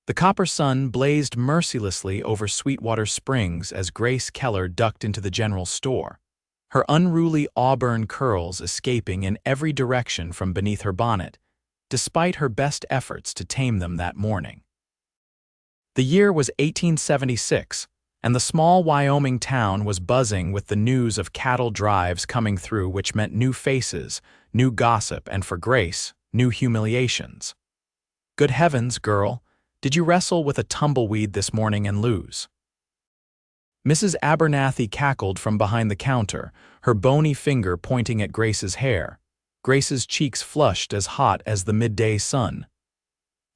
The copper sun blazed mercilessly over Sweetwater Springs as Grace Keller ducked into the general store, her unruly auburn curls escaping in every direction from beneath her bonnet, despite her best efforts to tame them that morning. The year was 1876, and the small Wyoming town was buzzing with the news of cattle drives coming through, which meant new faces, new gossip, and for Grace, new humiliations. "Good heavens, girl, did you wrestle with a tumbleweed this morning and lose?" Mrs. Abernathy cackled from behind the counter, her bony finger pointing at Grace's hair. Grace's cheeks flushed as hot as the midday sun.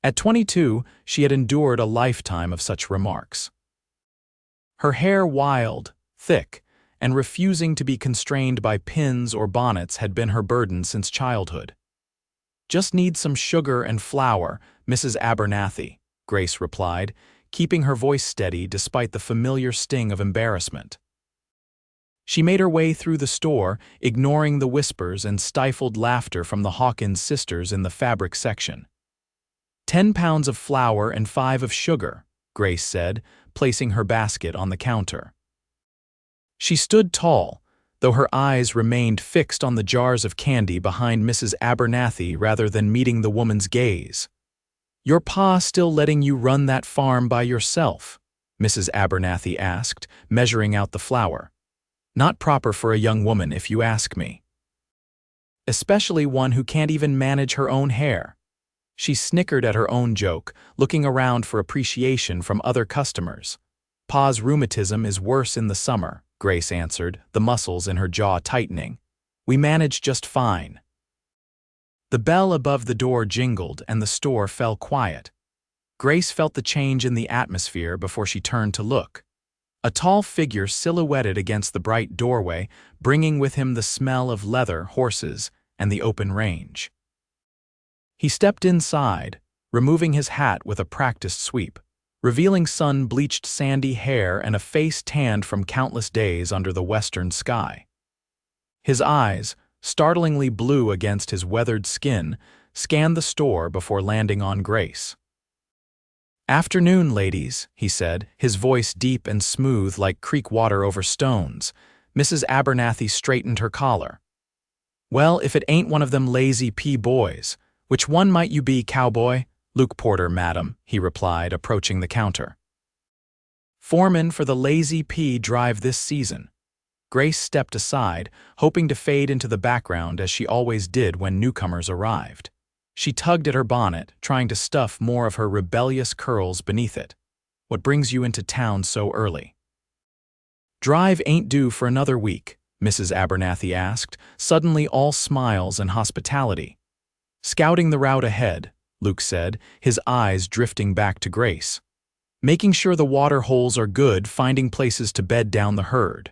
At 22, she had endured a lifetime of such remarks. Her hair wild, thick, and refusing to be constrained by pins or bonnets had been her burden since childhood. "Just need some sugar and flour, Mrs. Abernathy," Grace replied, keeping her voice steady despite the familiar sting of embarrassment. She made her way through the store, ignoring the whispers and stifled laughter from the Hawkins sisters in the fabric section. 10 pounds of flour and 5 of sugar," Grace said, placing her basket on the counter. She stood tall, though her eyes remained fixed on the jars of candy behind Mrs. Abernathy rather than meeting the woman's gaze. "Your pa still letting you run that farm by yourself?" Mrs. Abernathy asked, measuring out the flour. "Not proper for a young woman, if you ask me. Especially one who can't even manage her own hair." She snickered at her own joke, looking around for appreciation from other customers. "Pa's rheumatism is worse in the summer," Grace answered, the muscles in her jaw tightening. "We manage just fine." The bell above the door jingled and the store fell quiet. Grace felt the change in the atmosphere before she turned to look. A tall figure silhouetted against the bright doorway, bringing with him the smell of leather, horses, and the open range. He stepped inside, removing his hat with a practiced sweep, revealing sun-bleached sandy hair and a face tanned from countless days under the western sky. His eyes, startlingly blue against his weathered skin, scanned the store before landing on Grace. "Afternoon, ladies," he said, his voice deep and smooth like creek water over stones. Mrs. Abernathy straightened her collar. "Well, if it ain't one of them lazy pea boys. Which one might you be, Cowboy?" "Luke Porter, madam," he replied, approaching the counter. "Foreman for the Lazy Pea drive this season." Grace stepped aside, hoping to fade into the background as she always did when newcomers arrived. She tugged at her bonnet, trying to stuff more of her rebellious curls beneath it. "What brings you into town so early?" "Drive ain't due for another week," Mrs. Abernathy asked, suddenly all smiles and hospitality. "Scouting the route ahead," Luke said, his eyes drifting back to Grace. "Making sure the water holes are good, finding places to bed down the herd."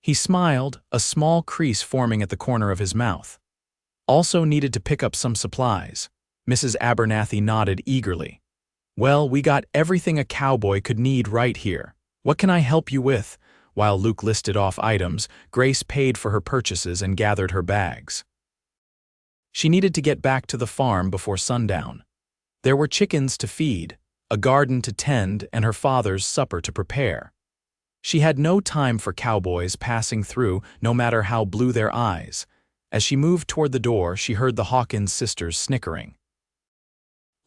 He smiled, a small crease forming at the corner of his mouth. "Also needed to pick up some supplies." Mrs. Abernathy nodded eagerly. "Well, we got everything a cowboy could need right here. What can I help you with?" While Luke listed off items, Grace paid for her purchases and gathered her bags. She needed to get back to the farm before sundown. There were chickens to feed, a garden to tend, and her father's supper to prepare. She had no time for cowboys passing through, no matter how blue their eyes. As she moved toward the door, she heard the Hawkins sisters snickering.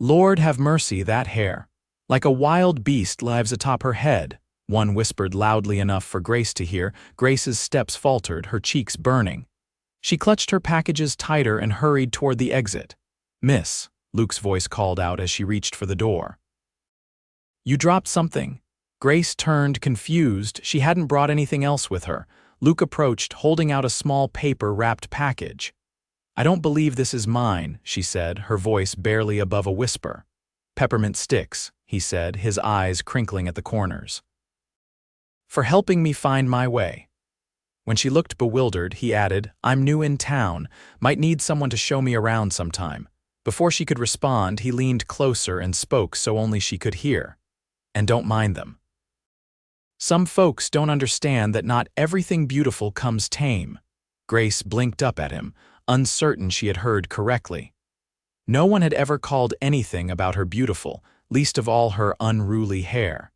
"Lord have mercy, that hair. Like a wild beast lives atop her head," one whispered loudly enough for Grace to hear. Grace's steps faltered, her cheeks burning. She clutched her packages tighter and hurried toward the exit. "Miss," Luke's voice called out as she reached for the door. "You dropped something." Grace turned, confused. She hadn't brought anything else with her. Luke approached, holding out a small paper-wrapped package. "I don't believe this is mine," she said, her voice barely above a whisper. "Peppermint sticks," he said, his eyes crinkling at the corners. "For helping me find my way." When she looked bewildered, he added, "I'm new in town, might need someone to show me around sometime." Before she could respond, he leaned closer and spoke so only she could hear. "And don't mind them. Some folks don't understand that not everything beautiful comes tame." Grace blinked up at him, uncertain she had heard correctly. No one had ever called anything about her beautiful, least of all her unruly hair.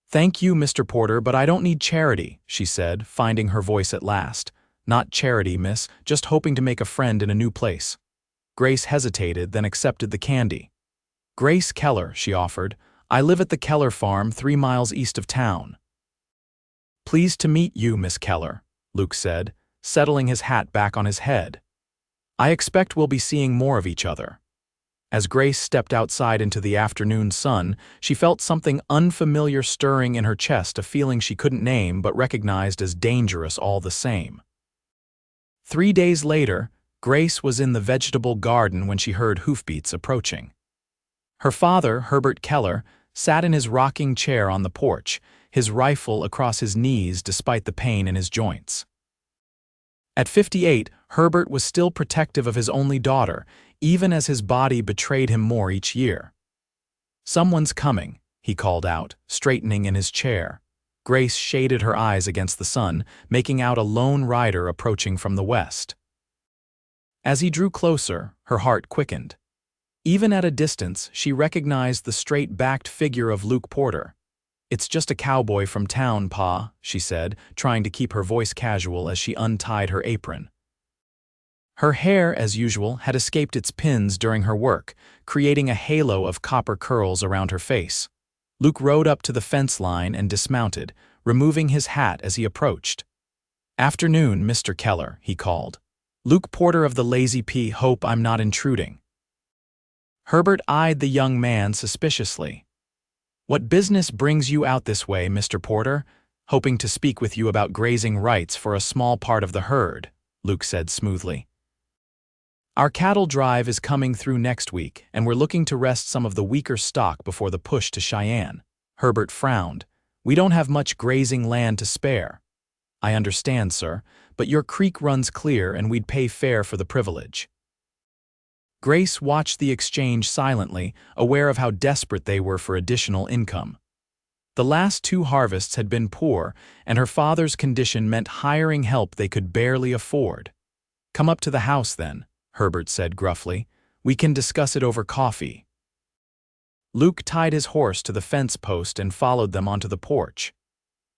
"Thank you, Mr. Porter, but I don't need charity," she said, finding her voice at last. "Not charity, miss, just hoping to make a friend in a new place." Grace hesitated, then accepted the candy. "Grace Keller," she offered. "I live at the Keller farm 3 miles east of town." "Pleased to meet you, Miss Keller," Luke said, settling his hat back on his head. "I expect we'll be seeing more of each other." As Grace stepped outside into the afternoon sun, she felt something unfamiliar stirring in her chest, a feeling she couldn't name but recognized as dangerous all the same. 3 days later, Grace was in the vegetable garden when she heard hoofbeats approaching. Her father, Herbert Keller, sat in his rocking chair on the porch, his rifle across his knees despite the pain in his joints. At 58, Herbert was still protective of his only daughter, even as his body betrayed him more each year. "Someone's coming," he called out, straightening in his chair. Grace shaded her eyes against the sun, making out a lone rider approaching from the west. As he drew closer, her heart quickened. Even at a distance, she recognized the straight-backed figure of Luke Porter. "It's just a cowboy from town, Pa," she said, trying to keep her voice casual as she untied her apron. Her hair, as usual, had escaped its pins during her work, creating a halo of copper curls around her face. Luke rode up to the fence line and dismounted, removing his hat as he approached. "Afternoon, Mr. Keller," he called. "Luke Porter of the Lazy P. Hope I'm not intruding." Herbert eyed the young man suspiciously. "What business brings you out this way, Mr. Porter?" "Hoping to speak with you about grazing rights for a small part of the herd," Luke said smoothly. "Our cattle drive is coming through next week, and we're looking to rest some of the weaker stock before the push to Cheyenne." Herbert frowned. "We don't have much grazing land to spare." "I understand, sir, but your creek runs clear and we'd pay fair for the privilege." Grace watched the exchange silently, aware of how desperate they were for additional income. The last 2 harvests had been poor, and her father's condition meant hiring help they could barely afford. "Come up to the house, then," Herbert said gruffly. "We can discuss it over coffee." Luke tied his horse to the fence post and followed them onto the porch.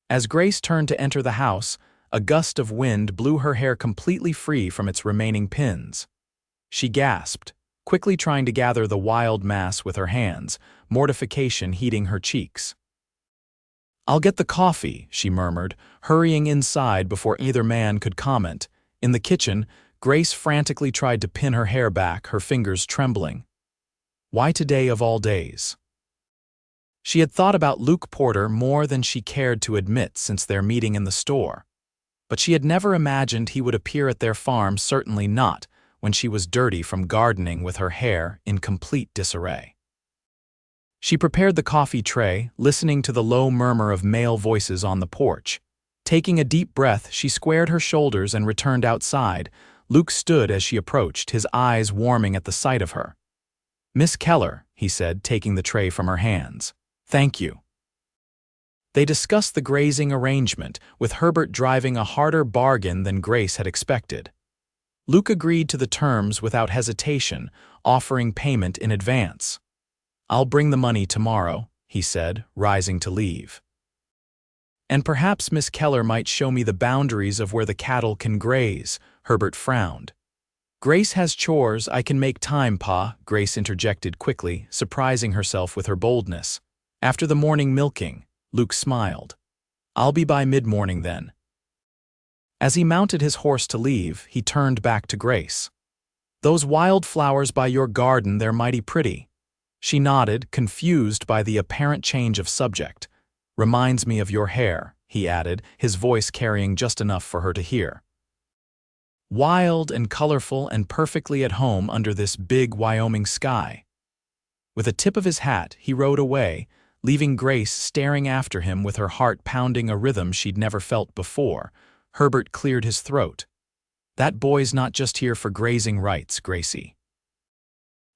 As Grace turned to enter the house, a gust of wind blew her hair completely free from its remaining pins. She gasped, quickly trying to gather the wild mass with her hands, mortification heating her cheeks. "I'll get the coffee," she murmured, hurrying inside before either man could comment. In the kitchen, Grace frantically tried to pin her hair back, her fingers trembling. Why today of all days? She had thought about Luke Porter more than she cared to admit since their meeting in the store. But she had never imagined he would appear at their farm, certainly not when she was dirty from gardening with her hair in complete disarray. She prepared the coffee tray, listening to the low murmur of male voices on the porch. Taking a deep breath, she squared her shoulders and returned outside. Luke stood as she approached, his eyes warming at the sight of her. "Miss Keller," he said, taking the tray from her hands. "Thank you." They discussed the grazing arrangement, with Herbert driving a harder bargain than Grace had expected. Luke agreed to the terms without hesitation, offering payment in advance. "I'll bring the money tomorrow," he said, rising to leave. "And perhaps Miss Keller might show me the boundaries of where the cattle can graze," Herbert frowned. "Grace has chores, I can make time, Pa," Grace interjected quickly, surprising herself with her boldness. "After the morning milking," Luke smiled. "I'll be by mid-morning then." As he mounted his horse to leave, he turned back to Grace. "Those wild flowers by your garden, they're mighty pretty." She nodded, confused by the apparent change of subject. "Reminds me of your hair," he added, his voice carrying just enough for her to hear. Wild and colorful and perfectly at home under this big Wyoming sky. With a tip of his hat, he rode away, leaving Grace staring after him with her heart pounding a rhythm she'd never felt before. Herbert cleared his throat. "That boy's not just here for grazing rights, Gracie."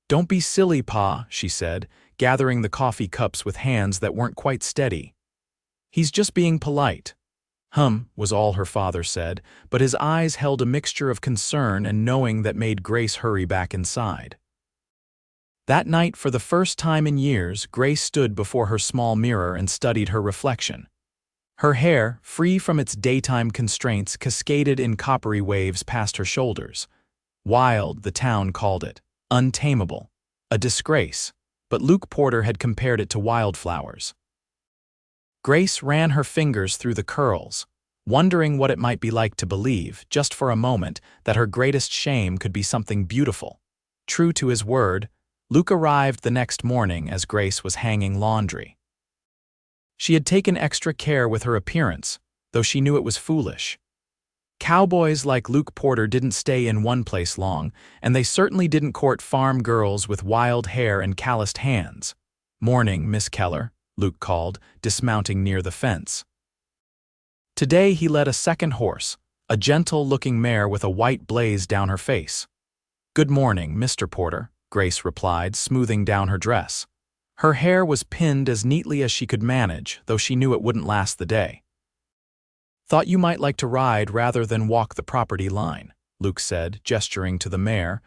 "Don't be silly, Pa," she said, gathering the coffee cups with hands that weren't quite steady. "He's just being polite." Was all her father said, but his eyes held a mixture of concern and knowing that made Grace hurry back inside. That night, for the first time in years, Grace stood before her small mirror and studied her reflection. Her hair, free from its daytime constraints, cascaded in coppery waves past her shoulders. Wild, the town called it. Untamable. A disgrace. But Luke Porter had compared it to wildflowers. Grace ran her fingers through the curls, wondering what it might be like to believe, just for a moment, that her greatest shame could be something beautiful. True to his word, Luke arrived the next morning as Grace was hanging laundry. She had taken extra care with her appearance, though she knew it was foolish. Cowboys like Luke Porter didn't stay in one place long, and they certainly didn't court farm girls with wild hair and calloused hands. "Morning, Miss Keller," Luke called, dismounting near the fence. Today he led a second horse, a gentle-looking mare with a white blaze down her face. "Good morning, Mr. Porter," Grace replied, smoothing down her dress. Her hair was pinned as neatly as she could manage, though she knew it wouldn't last the day. "Thought you might like to ride rather than walk the property line," Luke said, gesturing to the mare.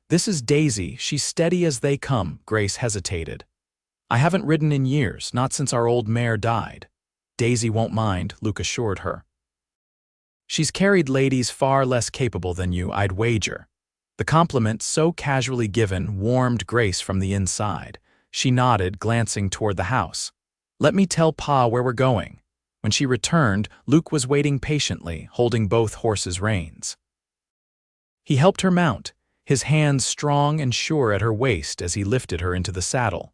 "This is Daisy, she's steady as they come." Grace hesitated. "I haven't ridden in years, not since our old mare died." "Daisy won't mind," Luke assured her. "She's carried ladies far less capable than you, I'd wager." The compliment, so casually given, warmed Grace from the inside. She nodded, glancing toward the house. "Let me tell Pa where we're going." When she returned, Luke was waiting patiently, holding both horses' reins. He helped her mount, his hands strong and sure at her waist as he lifted her into the saddle.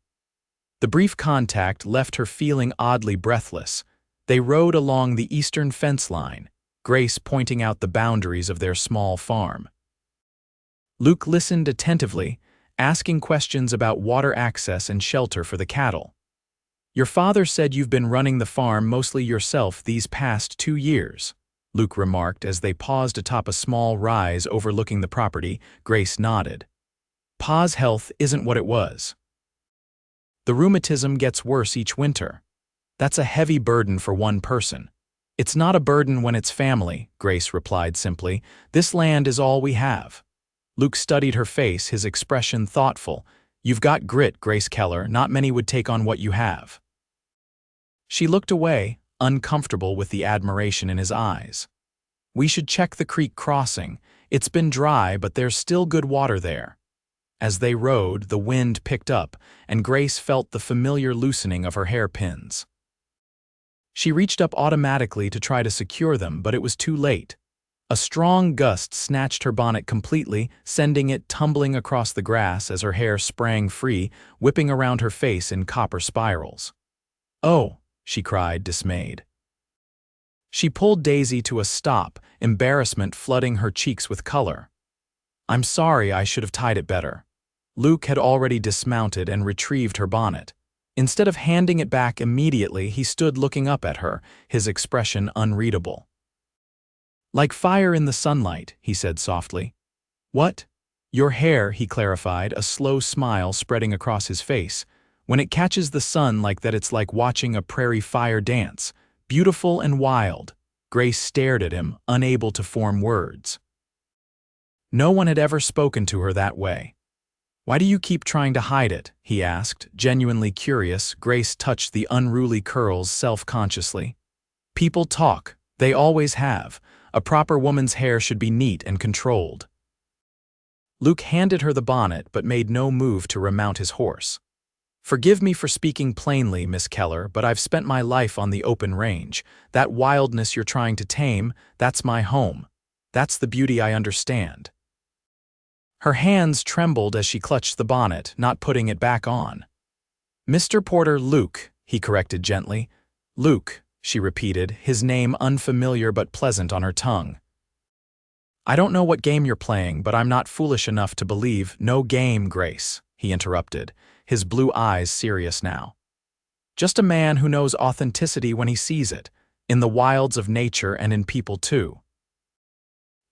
The brief contact left her feeling oddly breathless. They rode along the eastern fence line, Grace pointing out the boundaries of their small farm. Luke listened attentively, asking questions about water access and shelter for the cattle. "Your father said you've been running the farm mostly yourself these past 2 years," Luke remarked as they paused atop a small rise overlooking the property. Grace nodded. "Pa's health isn't what it was. The rheumatism gets worse each winter. That's a heavy burden for one person." "It's not a burden when it's family," Grace replied simply. "This land is all we have." Luke studied her face, his expression thoughtful. "You've got grit, Grace Keller. Not many would take on what you have." She looked away, uncomfortable with the admiration in his eyes. "We should check the creek crossing. It's been dry, but there's still good water there." As they rode, the wind picked up, and Grace felt the familiar loosening of her hairpins. She reached up automatically to try to secure them, but it was too late. A strong gust snatched her bonnet completely, sending it tumbling across the grass as her hair sprang free, whipping around her face in copper spirals. "Oh!" she cried, dismayed. She pulled Daisy to a stop, embarrassment flooding her cheeks with color. "I'm sorry, I should have tied it better." Luke had already dismounted and retrieved her bonnet. Instead of handing it back immediately, he stood looking up at her, his expression unreadable. "Like fire in the sunlight," he said softly. "What?" "Your hair," he clarified, a slow smile spreading across his face. "When it catches the sun like that, it's like watching a prairie fire dance. Beautiful and wild." Grace stared at him, unable to form words. No one had ever spoken to her that way. "Why do you keep trying to hide it?" he asked, genuinely curious. Grace touched the unruly curls self-consciously. "People talk. They always have. A proper woman's hair should be neat and controlled." Luke handed her the bonnet but made no move to remount his horse. "Forgive me for speaking plainly, Miss Keller, but I've spent my life on the open range. That wildness you're trying to tame, that's my home. That's the beauty I understand." Her hands trembled as she clutched the bonnet, not putting it back on. "Mr. Porter, Luke," he corrected gently. "Luke," she repeated, his name unfamiliar but pleasant on her tongue. "I don't know what game you're playing, but I'm not foolish enough to believe—" "No game, Grace," he interrupted, his blue eyes serious now. "Just a man who knows authenticity when he sees it, in the wilds of nature and in people too."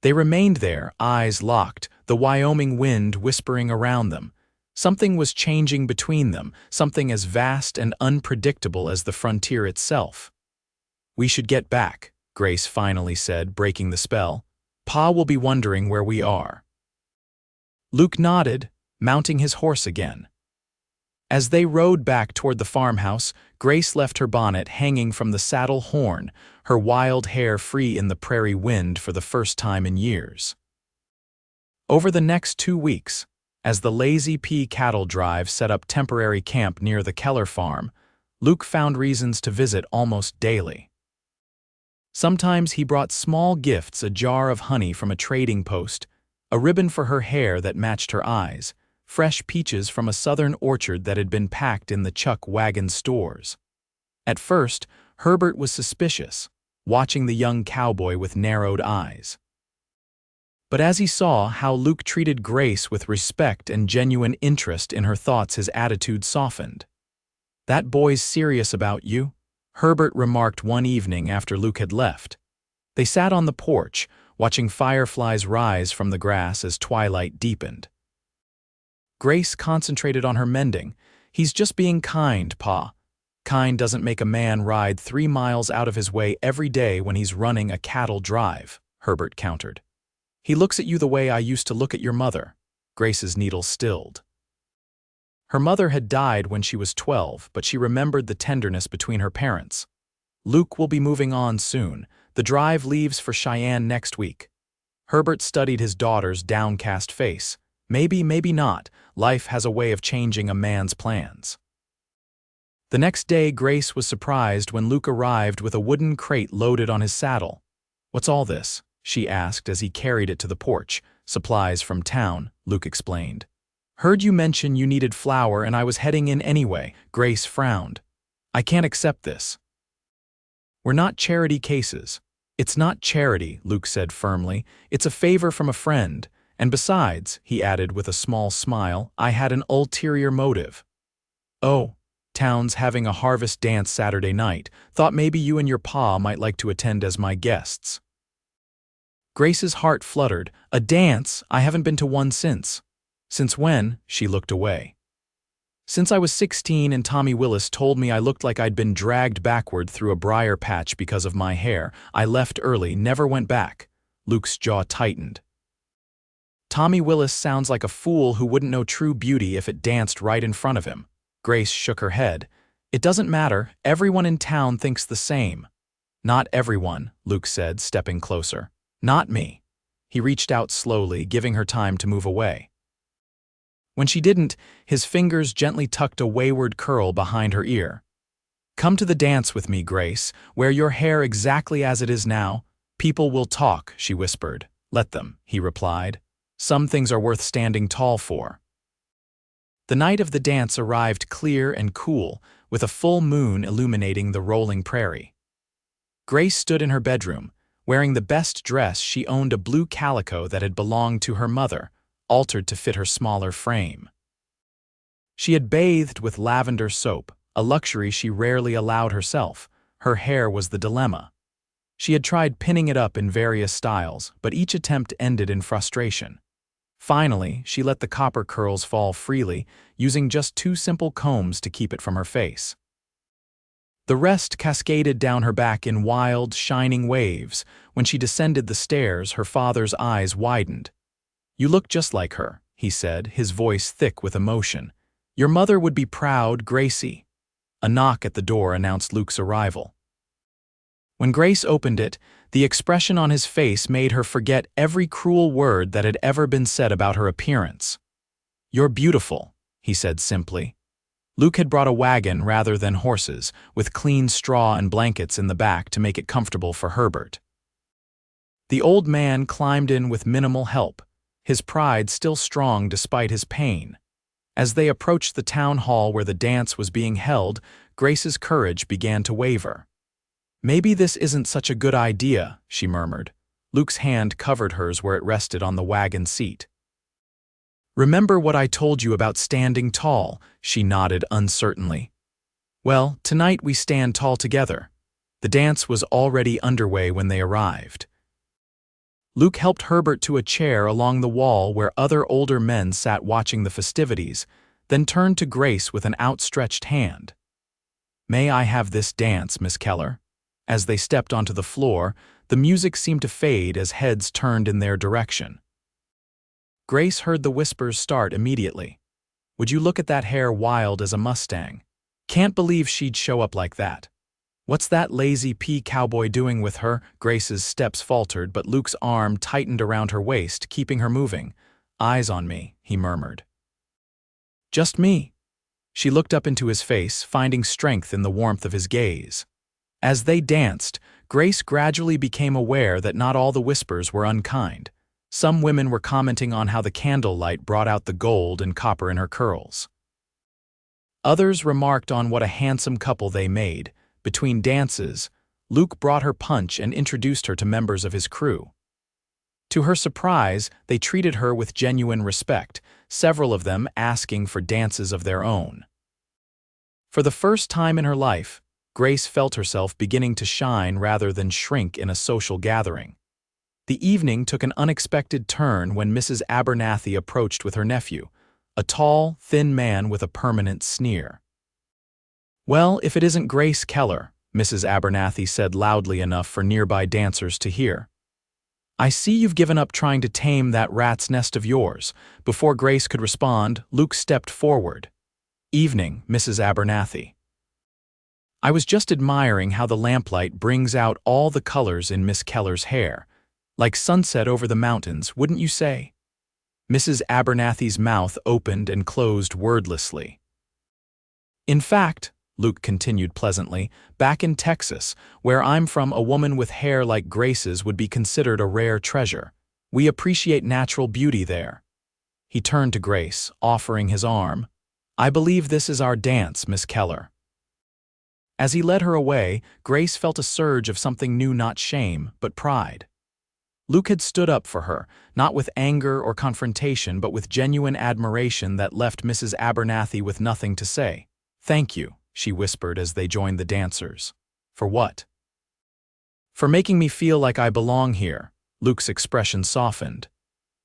They remained there, eyes locked, the Wyoming wind whispering around them. Something was changing between them, something as vast and unpredictable as the frontier itself. "We should get back," Grace finally said, breaking the spell. "Pa will be wondering where we are." Luke nodded, mounting his horse again. As they rode back toward the farmhouse, Grace left her bonnet hanging from the saddle horn, her wild hair free in the prairie wind for the first time in years. Over the next 2 weeks, as the Lazy P cattle drive set up temporary camp near the Keller farm, Luke found reasons to visit almost daily. Sometimes he brought small gifts, a jar of honey from a trading post, a ribbon for her hair that matched her eyes, fresh peaches from a southern orchard that had been packed in the chuck wagon stores. At first, Herbert was suspicious, watching the young cowboy with narrowed eyes. But as he saw how Luke treated Grace with respect and genuine interest in her thoughts, his attitude softened. "That boy's serious about you," Herbert remarked one evening after Luke had left. They sat on the porch, watching fireflies rise from the grass as twilight deepened. Grace concentrated on her mending. "He's just being kind, Pa. Kind doesn't make a man ride 3 miles out of his way every day when he's running a cattle drive," Herbert countered. "He looks at you the way I used to look at your mother." Grace's needle stilled. Her mother had died when she was 12, but she remembered the tenderness between her parents. "Luke will be moving on soon. The drive leaves for Cheyenne next week." Herbert studied his daughter's downcast face. "Maybe, maybe not. Life has a way of changing a man's plans." The next day, Grace was surprised when Luke arrived with a wooden crate loaded on his saddle. "What's all this?" she asked as he carried it to the porch. "Supplies from town," Luke explained. "Heard you mention you needed flour and I was heading in anyway." Grace frowned. "I can't accept this." "We're not charity cases." "It's not charity," Luke said firmly. "It's a favor from a friend. And besides," he added with a small smile, "I had an ulterior motive." "Oh, town's having a harvest dance Saturday night. Thought maybe you and your pa might like to attend as my guests." Grace's heart fluttered. "A dance? I haven't been to one since." "Since when?" She looked away. "Since I was 16 and Tommy Willis told me I looked like I'd been dragged backward through a briar patch because of my hair. I left early, never went back." Luke's jaw tightened. "Tommy Willis sounds like a fool who wouldn't know true beauty if it danced right in front of him." Grace shook her head. "It doesn't matter. Everyone in town thinks the same." "Not everyone," Luke said, stepping closer. "Not me." He reached out slowly, giving her time to move away. When she didn't, his fingers gently tucked a wayward curl behind her ear. "Come to the dance with me, Grace. Wear your hair exactly as it is now. People will talk," she whispered. "Let them," he replied. "Some things are worth standing tall for." The night of the dance arrived clear and cool, with a full moon illuminating the rolling prairie. Grace stood in her bedroom, wearing the best dress. She owned a blue calico that had belonged to her mother, altered to fit her smaller frame. She had bathed with lavender soap, a luxury she rarely allowed herself. Her hair was the dilemma. She had tried pinning it up in various styles, but each attempt ended in frustration. Finally, she let the copper curls fall freely, using just 2 simple combs to keep it from her face. The rest cascaded down her back in wild, shining waves. When she descended the stairs, her father's eyes widened. "You look just like her," he said, his voice thick with emotion. "Your mother would be proud, Gracie." A knock at the door announced Luke's arrival. When Grace opened it, the expression on his face made her forget every cruel word that had ever been said about her appearance. "You're beautiful," he said simply. Luke had brought a wagon rather than horses, with clean straw and blankets in the back to make it comfortable for Herbert. The old man climbed in with minimal help, his pride still strong despite his pain. As they approached the town hall where the dance was being held, Grace's courage began to waver. "Maybe this isn't such a good idea," she murmured. Luke's hand covered hers where it rested on the wagon seat. "Remember what I told you about standing tall?" She nodded uncertainly. "Well, tonight we stand tall together." The dance was already underway when they arrived. Luke helped Herbert to a chair along the wall where other older men sat watching the festivities, then turned to Grace with an outstretched hand. "May I have this dance, Miss Keller?" As they stepped onto the floor, the music seemed to fade as heads turned in their direction. Grace heard the whispers start immediately. Would you look at that hair wild as a Mustang? Can't believe she'd show up like that. What's that lazy cowboy doing with her? Grace's steps faltered, but Luke's arm tightened around her waist, keeping her moving. Eyes on me, he murmured. Just me. She looked up into his face, finding strength in the warmth of his gaze. As they danced, Grace gradually became aware that not all the whispers were unkind. Some women were commenting on how the candlelight brought out the gold and copper in her curls. Others remarked on what a handsome couple they made. Between dances, Luke brought her punch and introduced her to members of his crew. To her surprise, they treated her with genuine respect, several of them asking for dances of their own. For the first time in her life, Grace felt herself beginning to shine rather than shrink in a social gathering. The evening took an unexpected turn when Mrs. Abernathy approached with her nephew, a tall, thin man with a permanent sneer. "Well, if it isn't Grace Keller," Mrs. Abernathy said loudly enough for nearby dancers to hear. "I see you've given up trying to tame that rat's nest of yours." Before Grace could respond, Luke stepped forward. "Evening, Mrs. Abernathy. I was just admiring how the lamplight brings out all the colors in Miss Keller's hair. Like sunset over the mountains, wouldn't you say?" Mrs. Abernathy's mouth opened and closed wordlessly. "In fact," Luke continued pleasantly, "back in Texas, where I'm from, a woman with hair like Grace's would be considered a rare treasure. We appreciate natural beauty there." He turned to Grace, offering his arm. "I believe this is our dance, Miss Keller." As he led her away, Grace felt a surge of something new, not shame, but pride. Luke had stood up for her, not with anger or confrontation, but with genuine admiration that left Mrs. Abernathy with nothing to say. "Thank you," she whispered as they joined the dancers. "For what?" "For making me feel like I belong here." Luke's expression softened.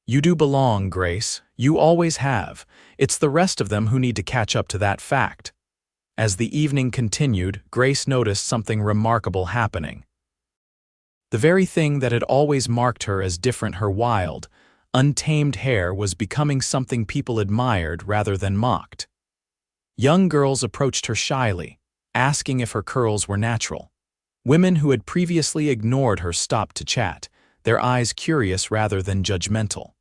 "You do belong, Grace. You always have. It's the rest of them who need to catch up to that fact." As the evening continued, Grace noticed something remarkable happening. The very thing that had always marked her as different, her wild, untamed hair, was becoming something people admired rather than mocked. Young girls approached her shyly, asking if her curls were natural. Women who had previously ignored her stopped to chat, their eyes curious rather than judgmental.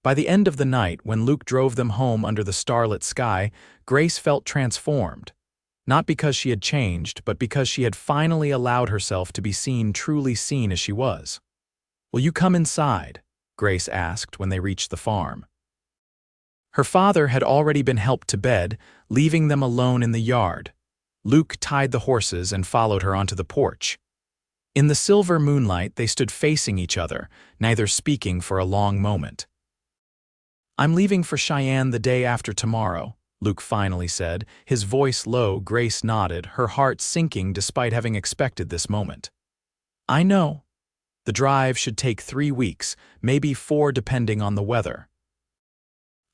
By the end of the night, when Luke drove them home under the starlit sky, Grace felt transformed. Not because she had changed, but because she had finally allowed herself to be seen, truly seen as she was. "Will you come inside?" Grace asked when they reached the farm. Her father had already been helped to bed, leaving them alone in the yard. Luke tied the horses and followed her onto the porch. In the silver moonlight, they stood facing each other, neither speaking for a long moment. "I'm leaving for Cheyenne the day after tomorrow," Luke finally said, his voice low. Grace nodded, her heart sinking despite having expected this moment. "I know. The drive should take 3 weeks, maybe 4 depending on the weather."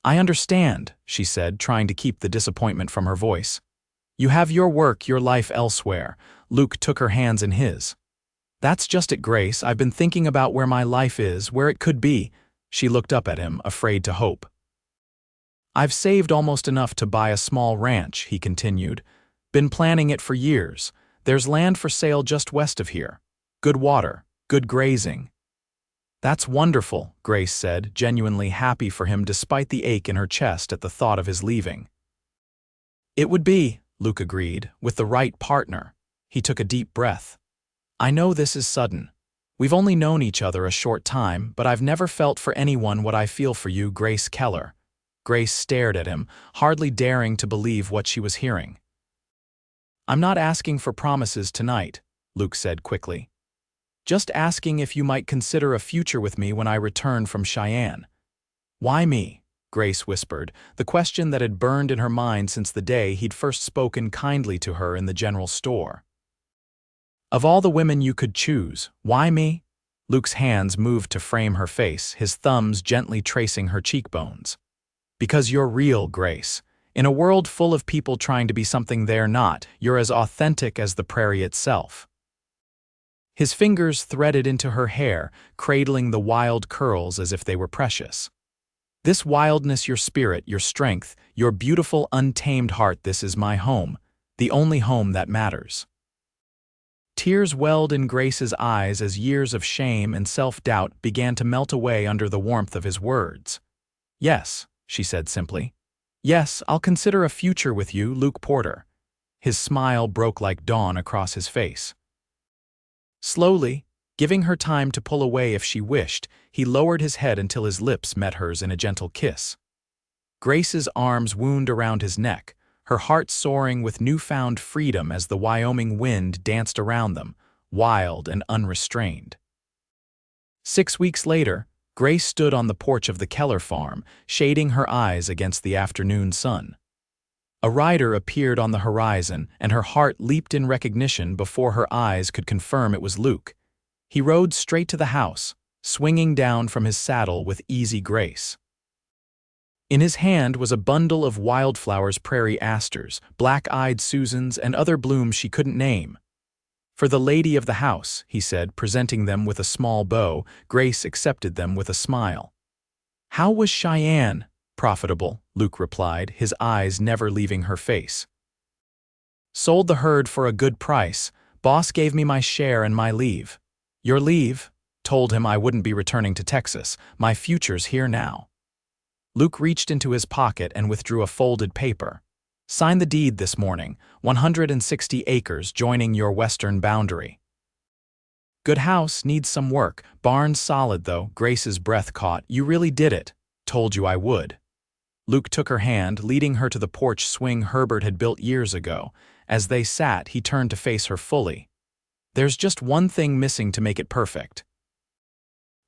"I understand," she said, trying to keep the disappointment from her voice. "You have your work, your life elsewhere." Luke took her hands in his. "That's just it, Grace. I've been thinking about where my life is, where it could be." She looked up at him, afraid to hope. "I've saved almost enough to buy a small ranch," he continued. "Been planning it for years. There's land for sale just west of here. Good water, good grazing." "That's wonderful," Grace said, genuinely happy for him despite the ache in her chest at the thought of his leaving. "It would be," Luke agreed, "with the right partner." He took a deep breath. "I know this is sudden. We've only known each other a short time, but I've never felt for anyone what I feel for you, Grace Keller." Grace stared at him, hardly daring to believe what she was hearing. "I'm not asking for promises tonight," Luke said quickly. "Just asking if you might consider a future with me when I return from Cheyenne." "Why me?" Grace whispered, the question that had burned in her mind since the day he'd first spoken kindly to her in the general store. "Of all the women you could choose, why me?" Luke's hands moved to frame her face, his thumbs gently tracing her cheekbones. "Because you're real, Grace. In a world full of people trying to be something they're not, you're as authentic as the prairie itself." His fingers threaded into her hair, cradling the wild curls as if they were precious. This wildness, your spirit, your strength, your beautiful, untamed heart, this is my home, the only home that matters." Tears welled in Grace's eyes as years of shame and self-doubt began to melt away under the warmth of his words. "Yes," she said simply. "Yes, I'll consider a future with you, Luke Porter." His smile broke like dawn across his face. Slowly, giving her time to pull away if she wished, he lowered his head until his lips met hers in a gentle kiss. Grace's arms wound around his neck, her heart soaring with newfound freedom as the Wyoming wind danced around them, wild and unrestrained. 6 weeks later, Grace stood on the porch of the Keller farm, shading her eyes against the afternoon sun. A rider appeared on the horizon, and her heart leaped in recognition before her eyes could confirm it was Luke. He rode straight to the house, swinging down from his saddle with easy grace. In his hand was a bundle of wildflowers, prairie asters, black-eyed Susans, and other blooms she couldn't name. "For the lady of the house," he said, presenting them with a small bow. Grace accepted them with a smile. "How was Cheyenne?" "Profitable," Luke replied, his eyes never leaving her face. "Sold the herd for a good price. Boss gave me my share and my leave." "Your leave?" "Told him I wouldn't be returning to Texas. My future's here now." Luke reached into his pocket and withdrew a folded paper. "Sign the deed this morning, 160 acres joining your western boundary." "Good house, needs some work. Barn's solid though." Grace's breath caught. "You really did it." "Told you I would." Luke took her hand, leading her to the porch swing Herbert had built years ago. As they sat, he turned to face her fully. "There's just one thing missing to make it perfect."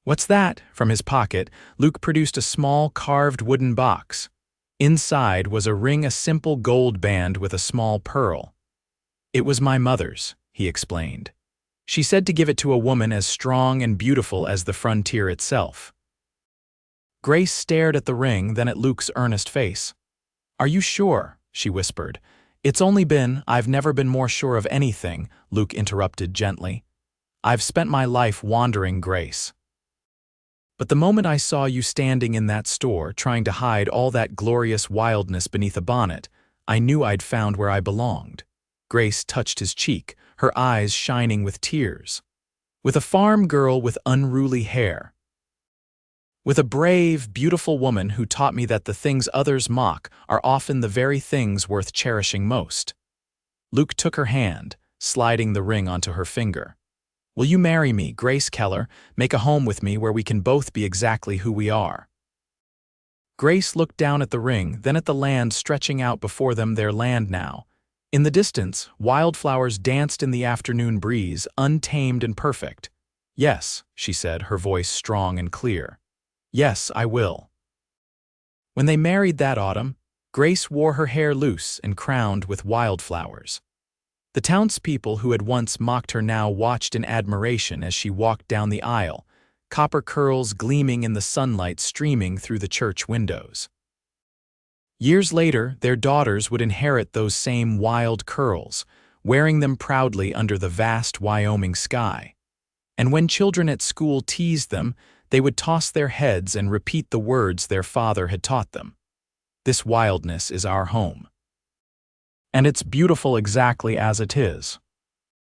"What's that?" From his pocket, Luke produced a small carved wooden box. Inside was a ring, a simple gold band with a small pearl. "It was my mother's," he explained. "She said to give it to a woman as strong and beautiful as the frontier itself." Grace stared at the ring, then at Luke's earnest face. "Are you sure?" she whispered. I've never been more sure of anything," Luke interrupted gently. "I've spent my life wandering, Grace. But the moment I saw you standing in that store, trying to hide all that glorious wildness beneath a bonnet, I knew I'd found where I belonged." Grace touched his cheek, her eyes shining with tears. "With a farm girl with unruly hair. With a brave, beautiful woman who taught me that the things others mock are often the very things worth cherishing most." Luke took her hand, sliding the ring onto her finger. "Will you marry me, Grace Keller, make a home with me where we can both be exactly who we are?" Grace looked down at the ring, then at the land stretching out before them, their land now. In the distance, wildflowers danced in the afternoon breeze, untamed and perfect. "Yes," she said, her voice strong and clear. "Yes, I will." When they married that autumn, Grace wore her hair loose and crowned with wildflowers. The townspeople who had once mocked her now watched in admiration as she walked down the aisle, copper curls gleaming in the sunlight streaming through the church windows. Years later, their daughters would inherit those same wild curls, wearing them proudly under the vast Wyoming sky. And when children at school teased them, they would toss their heads and repeat the words their father had taught them. "This wildness is our home. And it's beautiful exactly as it is."